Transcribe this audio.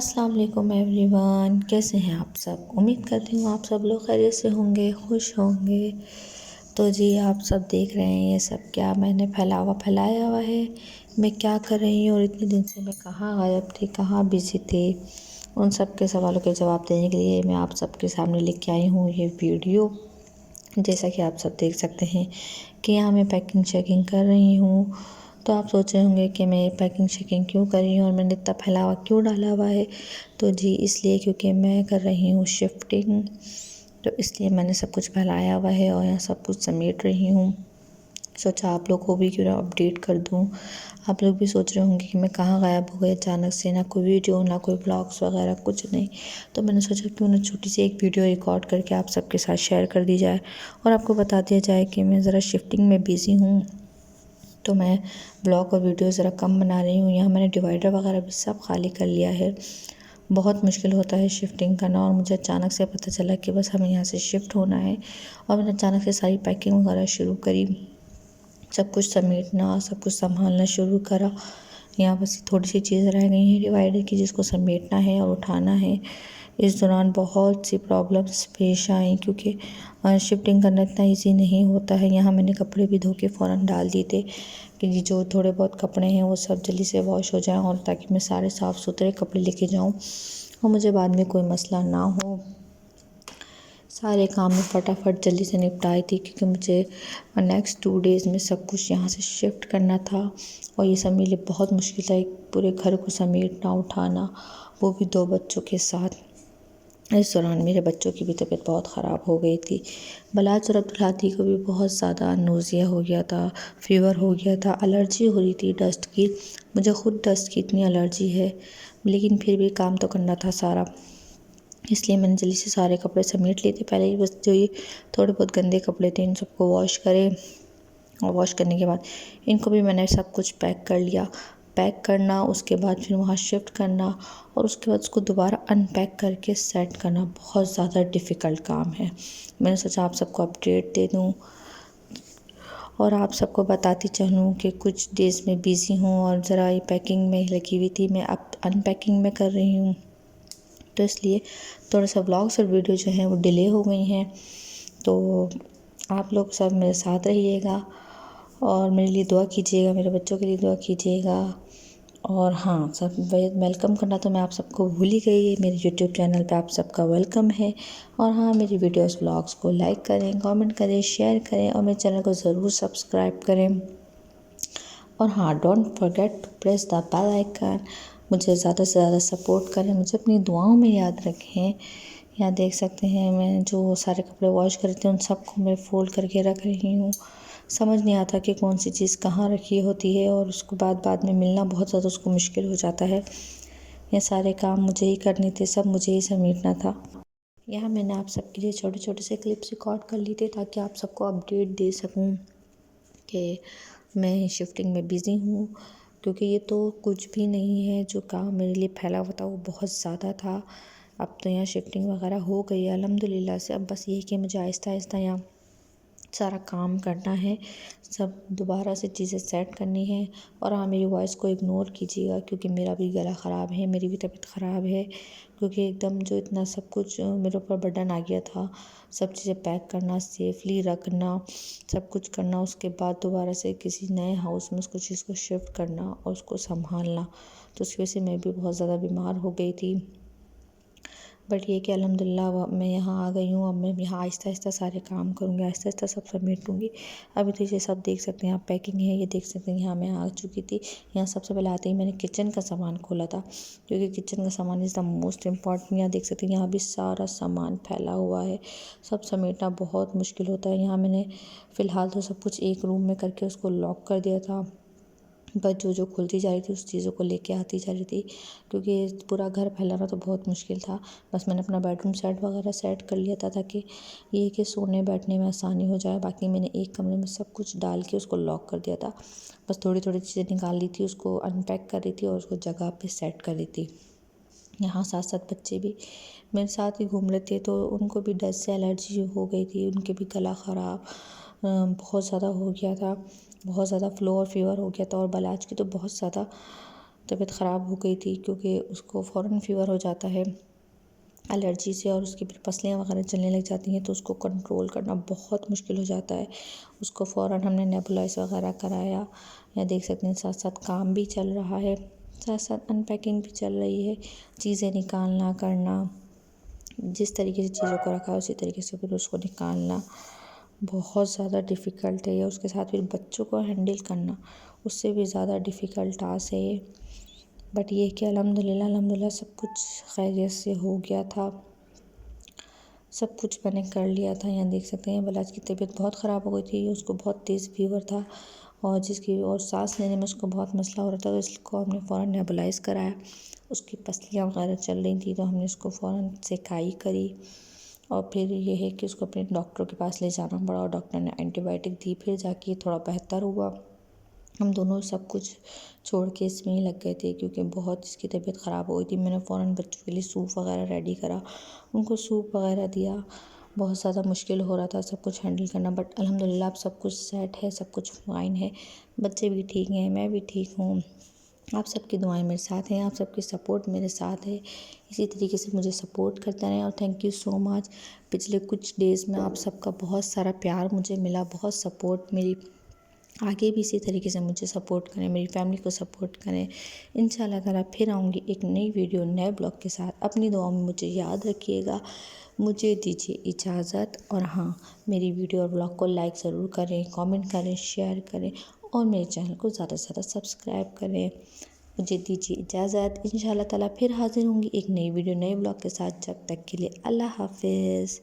अस्सलाम वालेकुम एवरीवन, कैसे हैं आप सब। उम्मीद करती हूँ आप सब लोग खैरियत से होंगे, खुश होंगे। तो जी आप सब देख रहे हैं ये सब क्या मैंने फैलाया हुआ है। मैं क्या कर रही हूँ और इतने दिन से मैं कहाँ गायब थी, कहाँ बिज़ी थी। उन सब के सवालों के जवाब देने के लिए मैं आप सबके सामने लेके आई हूँ ये वीडियो। जैसा कि आप सब देख सकते हैं कि यहाँ मैं पैकिंग चेकिंग कर रही हूँ। तो आप सोच रहे होंगे कि मैं पैकिंग शेकिंग क्यों कर रही हूँ और मैंने इतना फैलावा क्यों डाला हुआ है। तो जी इसलिए क्योंकि मैं कर रही हूँ शिफ्टिंग, तो इसलिए मैंने सब कुछ फैलाया हुआ है और यहाँ सब कुछ समेट रही हूँ। सोचा आप लोग को भी क्यों ना अपडेट कर दूँ। आप लोग भी सोच रहे होंगे कि मैं कहाँ गायब हो गई अचानक से, ना कोई वीडियो ना कोई ब्लॉग्स वगैरह कुछ नहीं। तो मैंने सोचा क्यों ना छोटी सी एक वीडियो रिकॉर्ड करके आप सबके साथ शेयर कर दी जाए और आपको बता दिया जाए कि मैं ज़रा शिफ्टिंग में बिज़ी हूँ। तो मैं ब्लॉग और वीडियो ज़रा कम बना रही हूँ। यहाँ मैंने डिवाइडर वगैरह भी सब खाली कर लिया है। बहुत मुश्किल होता है शिफ्टिंग करना और मुझे अचानक से पता चला कि बस हमें यहाँ से शिफ्ट होना है और मैंने अचानक से सारी पैकिंग वगैरह शुरू करी। सब कुछ समेटना, सब कुछ संभालना शुरू करा। यहाँ बस थोड़ी सी चीज़ रह गई हैं डिवाइडर की, जिसको समेटना है और उठाना है। इस दौरान बहुत सी प्रॉब्लम्स पेश आई क्योंकि शिफ्टिंग करना इतना इजी नहीं होता है। यहाँ मैंने कपड़े भी धो के फ़ौरन डाल दिए थे कि जो थोड़े बहुत कपड़े हैं वो सब जल्दी से वॉश हो जाएं और ताकि मैं सारे साफ़ सुथरे कपड़े लेके जाऊँ और मुझे बाद में कोई मसला ना हो। सारे काम मैं फटाफट जल्दी से निपटाई थी क्योंकि मुझे नेक्स्ट 2 डेज़ में सब कुछ यहाँ से शिफ्ट करना था और ये सब मेरे लिए बहुत मुश्किल था। एक पूरे घर को समेटना, उठाना, वो भी 2 बच्चों के साथ। इस दौरान मेरे बच्चों की भी तबीयत बहुत ख़राब हो गई थी। बलाज और अब्दुल्लाती को भी बहुत ज़्यादा नोज़िया हो गया था, फ़ीवर हो गया था, एलर्जी हो रही थी डस्ट की। मुझे ख़ुद डस्ट की इतनी एलर्जी है, लेकिन फिर भी काम तो करना था सारा। इसलिए मैंने जल्दी से सारे कपड़े समेट लिए थे पहले ही। बस जो ये थोड़े बहुत गंदे कपड़े थे इन सबको वॉश करे और वॉश करने के बाद इनको भी मैंने सब कुछ पैक कर लिया। पैक करना, उसके बाद फिर वहाँ शिफ्ट करना और उसके बाद उसको दोबारा अनपैक करके सेट करना बहुत ज़्यादा डिफ़िकल्ट काम है। मैंने सोचा आप सबको अपडेट दे दूँ और आप सबको बताती चलूँ कि कुछ डेज़ में बिज़ी हूँ और ज़रा ये पैकिंग में लगी हुई थी, मैं अब अनपैकिंग में कर रही हूँ। तो इसलिए थोड़ा सा व्लॉग्स और वीडियो जो हैं वो डिले हो गई हैं। तो आप लोग सब मेरे साथ रहिएगा और मेरे लिए दुआ कीजिएगा, मेरे बच्चों के लिए दुआ कीजिएगा। और हाँ, सब वेलकम करना तो मैं आप सबको भूल ही गई। मेरे यूट्यूब चैनल पे आप सबका वेलकम है। और हाँ, मेरी वीडियोस व्लॉग्स को लाइक करें, कमेंट करें, शेयर करें और मेरे चैनल को ज़रूर सब्सक्राइब करें। और हाँ, don't forget to press the bell icon. मुझे ज़्यादा से ज़्यादा सपोर्ट करें, मुझे अपनी दुआओं में याद रखें। यहाँ देख सकते हैं मैं जो सारे कपड़े वॉश करे थे उन सबको मैं फ़ोल्ड करके रख रही हूँ। समझ नहीं आता कि कौन सी चीज़ कहाँ रखी होती है और उसको बाद में मिलना बहुत ज़्यादा उसको मुश्किल हो जाता है। ये सारे काम मुझे ही करने थे, सब मुझे ही समेटना था। यहाँ मैंने आप सबके लिए छोटे छोटे से क्लिप्स रिकॉर्ड कर लिए थे ताकि आप सबको अपडेट दे सकूँ कि मैं शिफ्टिंग में बिज़ी हूँ। क्योंकि ये तो कुछ भी नहीं है, जो काम मेरे लिए फैला हुआ था वो बहुत ज़्यादा था। अब तो यहाँ शिफ्टिंग वगैरह हो गई है अल्हम्दुलिल्लाह से। अब बस यही कि मुझे आहिस्ता आहिस्ता यहाँ सारा काम करना है, सब दोबारा से चीज़ें सेट करनी है। और हाँ, मेरी वॉइस को इग्नोर कीजिएगा क्योंकि मेरा भी गला ख़राब है, मेरी भी तबीयत ख़राब है। क्योंकि एकदम जो इतना सब कुछ मेरे ऊपर बर्डन आ गया था, सब चीज़ें पैक करना, सेफली रखना, सब कुछ करना, उसके बाद दोबारा से किसी नए हाउस में उसको चीज़ को शिफ्ट करना और उसको संभालना। तो उसकी वजह से मैं भी बहुत ज़्यादा बीमार हो गई थी। बट ये कि अल्हम्दुलिल्लाह मैं यहाँ आ गई हूँ। अब मैं यहाँ आहिस्ता आहिस्ता सारे काम करूँगी, आहिस्ता आहिस्ता सब समेटूँगी। अभी तो ये सब देख सकते हैं, यहाँ पैकिंग है, ये देख सकते हैं यहाँ मैं आ चुकी थी। यहाँ सबसे पहले आते ही मैंने किचन का सामान खोला था क्योंकि किचन का सामान इज़ द मोस्ट इम्पॉर्टेंट। यहाँ देख सकते हैं यहाँ भी सारा सामान फैला हुआ है, सब समेटना बहुत मुश्किल होता है। यहाँ मैंने फ़िलहाल तो सब कुछ एक रूम में करके उसको लॉक कर दिया था, बस जो खुलती जा रही थी उस चीज़ों को लेके आती जा रही थी क्योंकि पूरा घर फैलाना तो बहुत मुश्किल था। बस मैंने अपना बेडरूम सेट वगैरह सेट कर लिया था ताकि ये कि सोने बैठने में आसानी हो जाए। बाकी मैंने एक कमरे में सब कुछ डाल के उसको लॉक कर दिया था। बस थोड़ी थोड़ी चीज़ें निकाल ली थी, उसको अनपैक कर रही थी और उसको जगह पे सेट कर रही थी। यहाँ 7 बच्चे भी मेरे साथ ही घूम रहे थे तो उनको भी डस्ट से एलर्जी हो गई थी, उनके भी गला ख़राब बहुत ज़्यादा हो गया था, बहुत ज़्यादा फ्लो और फीवर हो गया था और बलाज की तो बहुत ज़्यादा तबीयत ख़राब हो गई थी, क्योंकि उसको फ़ौरन फ़ीवर हो जाता है एलर्जी से, और उसकी फिर पसलियाँ वगैरह चलने लग जाती हैं, तो उसको कंट्रोल करना बहुत मुश्किल हो जाता है। उसको फ़ौरन हमने नेबुलाइज़ वगैरह कराया। या देख सकते हैं साथ साथ काम भी चल रहा है, साथ साथ अनपैकिंग भी चल रही है, चीज़ें निकालना करना, जिस तरीके से चीज़ों को रखा है उसी तरीके से फिर उसको निकालना बहुत ज़्यादा डिफ़िकल्ट है। या उसके साथ फिर बच्चों को हैंडल करना उससे भी ज़्यादा डिफ़िकल्ट टास्क है ये। बट ये कि अल्हम्दुलिल्लाह सब कुछ खैरियत से हो गया था, सब कुछ मैंने कर लिया था। यहाँ देख सकते हैं बलाज की तबीयत बहुत ख़राब हो गई थी, उसको बहुत तेज़ फीवर था और सांस लेने में उसको बहुत मसला हो रहा था, तो इसको हमने फ़ौरन नेबुलाइज़ कराया। उसकी पसलियाँ वगैरह चल रही थी, तो हमने उसको फ़ौरन सेकाई करी, और फिर ये है कि उसको अपने डॉक्टर के पास ले जाना पड़ा, और डॉक्टर ने एंटीबायोटिक दी, फिर जाके थोड़ा बेहतर हुआ। हम दोनों सब कुछ छोड़ के इसमें ही लग गए थे, क्योंकि बहुत इसकी तबीयत ख़राब हो गई थी। मैंने फ़ौरन बच्चों के लिए सूप वगैरह रेडी करा, उनको सूप वगैरह दिया। बहुत ज़्यादा मुश्किल हो रहा था सब कुछ हैंडल करना, बट अल्हम्दुलिल्लाह अब सब कुछ सेट है, सब कुछ फ़ाइन है, बच्चे भी ठीक हैं, मैं भी ठीक हूँ। आप सबकी दुआएं मेरे साथ हैं, आप सबकी सपोर्ट मेरे साथ है। इसी तरीके से मुझे सपोर्ट करते रहें, और थैंक यू सो मच। पिछले कुछ डेज़ में आप सबका बहुत सारा प्यार मुझे मिला, बहुत सपोर्ट मेरी। आगे भी इसी तरीके से मुझे सपोर्ट करें, मेरी फैमिली को सपोर्ट करें। इंशाल्लाह ताला फिर आऊँगी एक नई वीडियो नए ब्लॉग के साथ। अपनी दुआओं में मुझे याद रखिएगा। मुझे दीजिए इजाज़त, और हाँ, मेरी वीडियो और ब्लॉग को लाइक ज़रूर करें, कमेंट करें, शेयर करें, और मेरे चैनल को ज़्यादा से ज़्यादा सब्सक्राइब करें। मुझे दीजिए इजाज़त। इंशाल्लाह ताला फिर हाज़िर होंगी एक नई वीडियो नए ब्लॉग के साथ। जब तक के लिए अल्लाह हाफ़िज़।